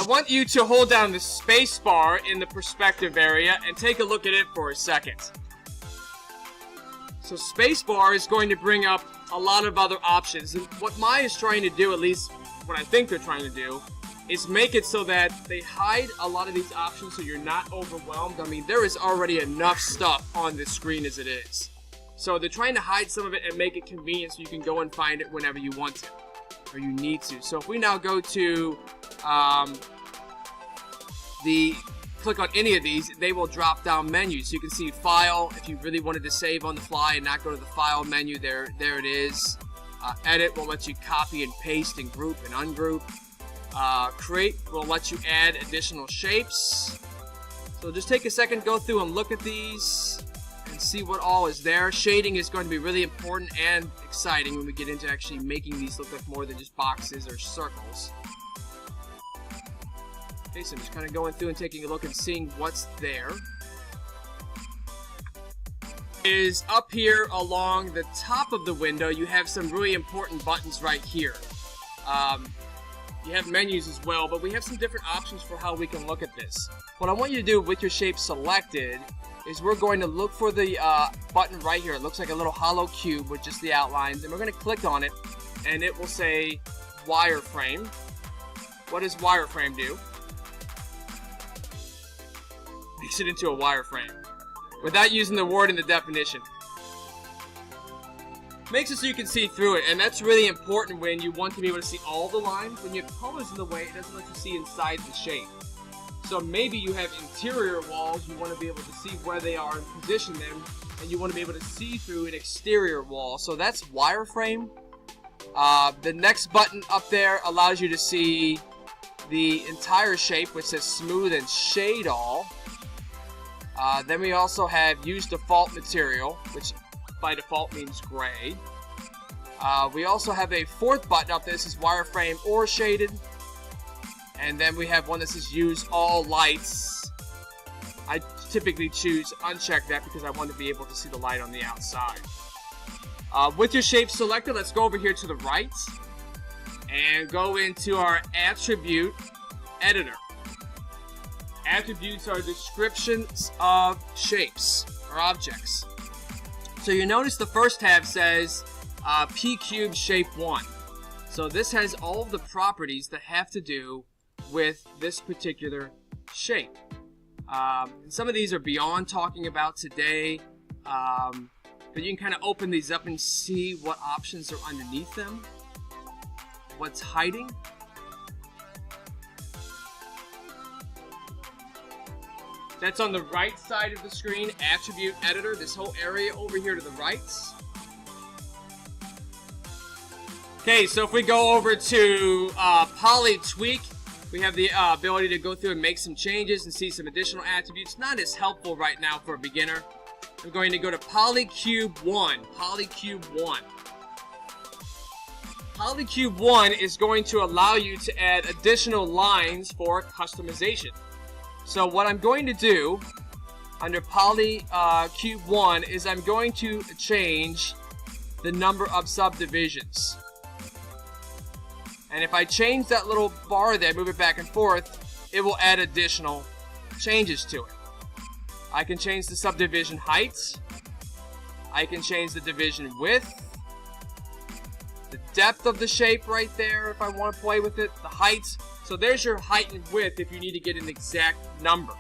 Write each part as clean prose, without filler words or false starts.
want you to hold down the space bar in the perspective area and take a look at it for a second. So space bar is going to bring up a lot of other options. And what Maya is trying to do, at least what I think they're trying to do, is make it so that they hide a lot of these options so you're not overwhelmed. I mean, there is already enough stuff on this screen as it is. So they're trying to hide some of it and make it convenient so you can go and find it whenever you want to, or you need to. So if we now go to click on any of these, they will drop down menus. So you can see File, if you really wanted to save on the fly and not go to the File menu, there it is. Edit will let you copy and paste and group and ungroup. Create will let you add additional shapes. So just take a second, go through and look at these and see what all is there. Shading is going to be really important and exciting when we get into actually making these look like more than just boxes or circles. Okay, so I'm just kind of going through and taking a look and seeing what's there. Is up here along the top of the window, you have some really important buttons right here. You have menus as well, but we have some different options for how we can look at this. What I want you to do with your shape selected is we're going to look for the button right here. It looks like a little hollow cube with just the outlines, and we're going to click on it, and it will say Wireframe. What does Wireframe do? Makes it into a wireframe without using the word in the definition. Makes it so you can see through it, and that's really important when you want to be able to see all the lines. When you have colors in the way, it doesn't let you see inside the shape. So maybe you have interior walls, you want to be able to see where they are and position them, and you want to be able to see through an exterior wall. So that's wireframe. The next button up there allows you to see the entire shape, which says smooth and shade all. Then we also have use default material, which by default means gray. We also have a fourth button up there. This is wireframe or shaded. And then we have one that says use all lights. I typically choose uncheck that because I want to be able to see the light on the outside. With your shape selected, let's go over here to the right and go into our attribute editor. Attributes are descriptions of shapes or objects. So you notice the first tab says P cube shape 1. So this has all of the properties that have to do with this particular shape. And some of these are beyond talking about today, but you can kind of open these up and see what options are underneath them, what's hiding. That's on the right side of the screen, Attribute Editor, this whole area over here to the right. Okay, so if we go over to Poly Tweak, we have the ability to go through and make some changes and see some additional attributes. Not as helpful right now for a beginner. I'm going to go to Polycube 1. Polycube 1. Polycube 1 is going to allow you to add additional lines for customization. So what I'm going to do under Polycube 1 is I'm going to change the number of subdivisions. And if I change that little bar there, move it back and forth, it will add additional changes to it. I can change the subdivision height. I can change the division width. The depth of the shape right there if I want to play with it. The height. So there's your height and width if you need to get an exact number.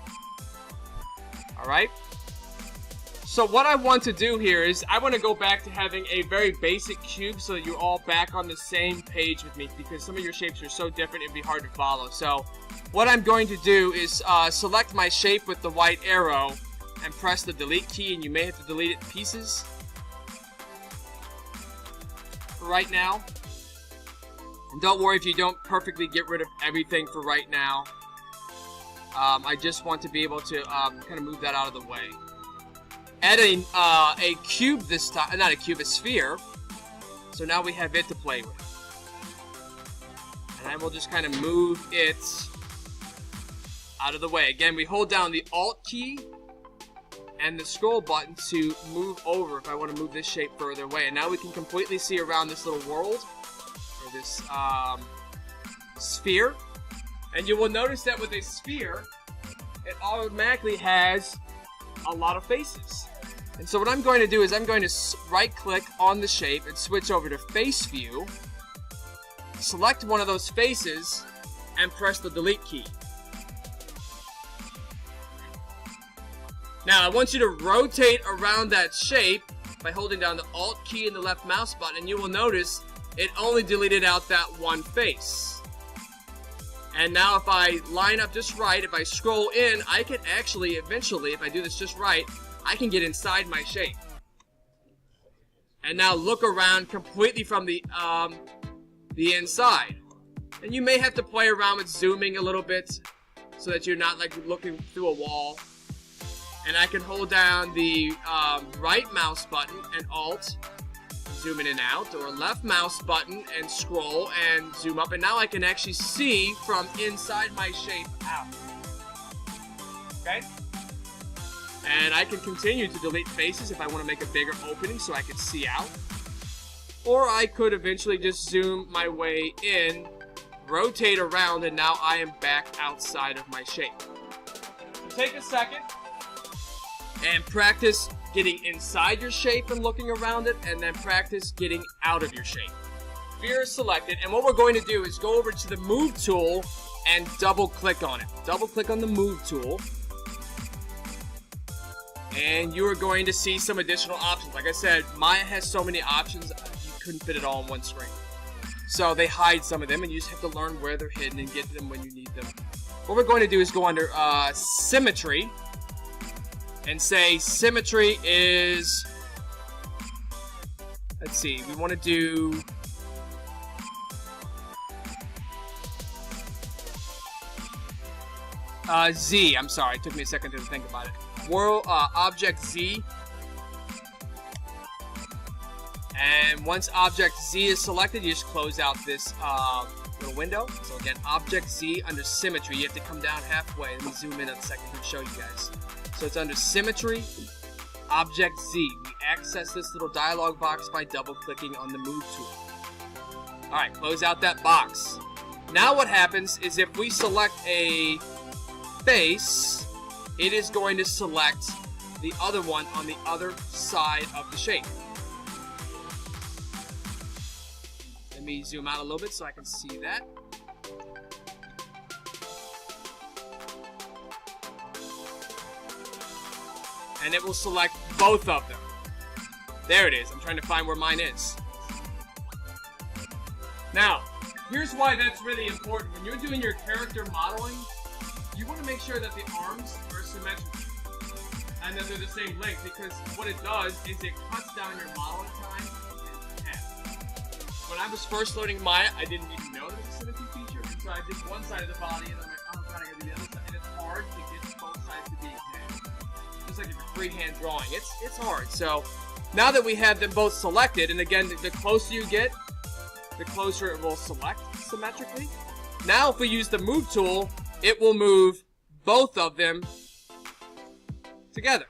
Alright? So what I want to do here is I want to go back to having a very basic cube so that you're all back on the same page with me, because some of your shapes are so different it'd be hard to follow. So what I'm going to do is select my shape with the white arrow and press the delete key, and you may have to delete it in pieces for right now. And don't worry if you don't perfectly get rid of everything for right now. I just want to be able to kind of move that out of the way. Add a cube this time, not a cube, a sphere. So now we have it to play with. And I will just kind of move it out of the way. Again, we hold down the Alt key and the scroll button to move over if I want to move this shape further away. And now we can completely see around this little world, or this sphere. And you will notice that with a sphere, it automatically has a lot of faces. And so what I'm going to do is I'm going to right-click on the shape and switch over to Face View, select one of those faces, and press the Delete key. Now, I want you to rotate around that shape by holding down the Alt key and the left mouse button, and you will notice it only deleted out that one face. And now if I line up just right, if I scroll in, I can actually, eventually, if I do this just right, I can get inside my shape. And now look around completely from the inside. And you may have to play around with zooming a little bit so that you're not like looking through a wall. And I can hold down the right mouse button and Alt, zoom in and out, or left mouse button and scroll and zoom up. And now I can actually see from inside my shape out. Okay? And I can continue to delete faces if I want to make a bigger opening so I can see out. Or I could eventually just zoom my way in, rotate around, and now I am back outside of my shape. So take a second and practice getting inside your shape and looking around it, and then practice getting out of your shape. Sphere is selected, and what we're going to do is go over to the Move tool and double click on it. Double click on the Move tool, and you are going to see some additional options. Like I said, Maya has so many options, you couldn't fit it all on one screen. So they hide some of them, and you just have to learn where they're hidden and get them when you need them. What we're going to do is go under Symmetry, and say Symmetry is, let's see, we want to do Z. I'm sorry, it took me a second to think about it. World Object Z. And once Object Z is selected, you just close out this little window. So again, Object Z under Symmetry. You have to come down halfway. Let me zoom in a second to show you guys. So it's under Symmetry, Object Z. We access this little dialog box by double-clicking on the Move tool. Alright, close out that box. Now what happens is if we select a face, it is going to select the other one on the other side of the shape. Let me zoom out a little bit so I can see that. And it will select both of them. There it is. I'm trying to find where mine is. Now, here's why that's really important. When you're doing your character modeling, you want to make sure that the arms are symmetrical and that they're the same length, because what it does is it cuts down your modeling time in half. When I was first loading Maya, I didn't even know there was a symmetry feature, and so I did one side of the body, and I'm like, oh god, I gotta do the other side, and it's hard to get both sides to be exact. Just like if you're freehand drawing, it's hard. So now that we have them both selected, and again, the closer you get, the closer it will select symmetrically. Now if we use the Move tool, it will move both of them together.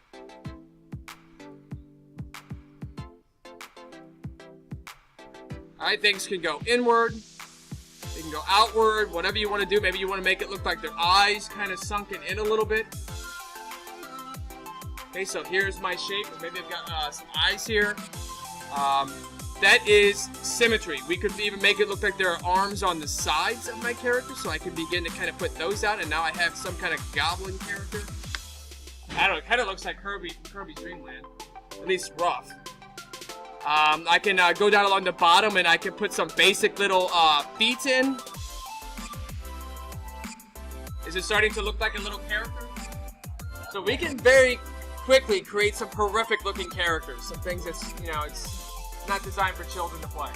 Alright, things can go inward, they can go outward, whatever you want to do. Maybe you want to make it look like their eyes kind of sunken in a little bit. Okay, so here's my shape. Maybe I've got some eyes here. That is symmetry. We could even make it look like there are arms on the sides of my character, so I can begin to kind of put those out, and now I have some kind of goblin character. I don't know, it kind of looks like Kirby's Dream Land, at least rough. I can go down along the bottom, and I can put some basic little feet in. Is it starting to look like a little character? So we can very quickly create some horrific looking characters, some things that's, you know, it's not designed for children to play.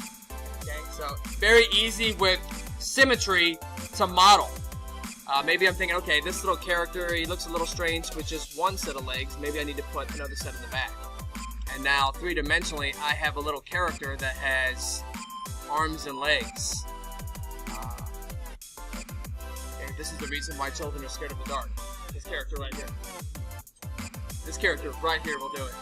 Okay, so very easy with symmetry to model. Maybe I'm thinking, okay, this little character, he looks a little strange with just one set of legs. Maybe I need to put another set in the back. And now, three-dimensionally, I have a little character that has arms and legs. Okay, this is the reason why children are scared of the dark. This character right here. This character right here will do it.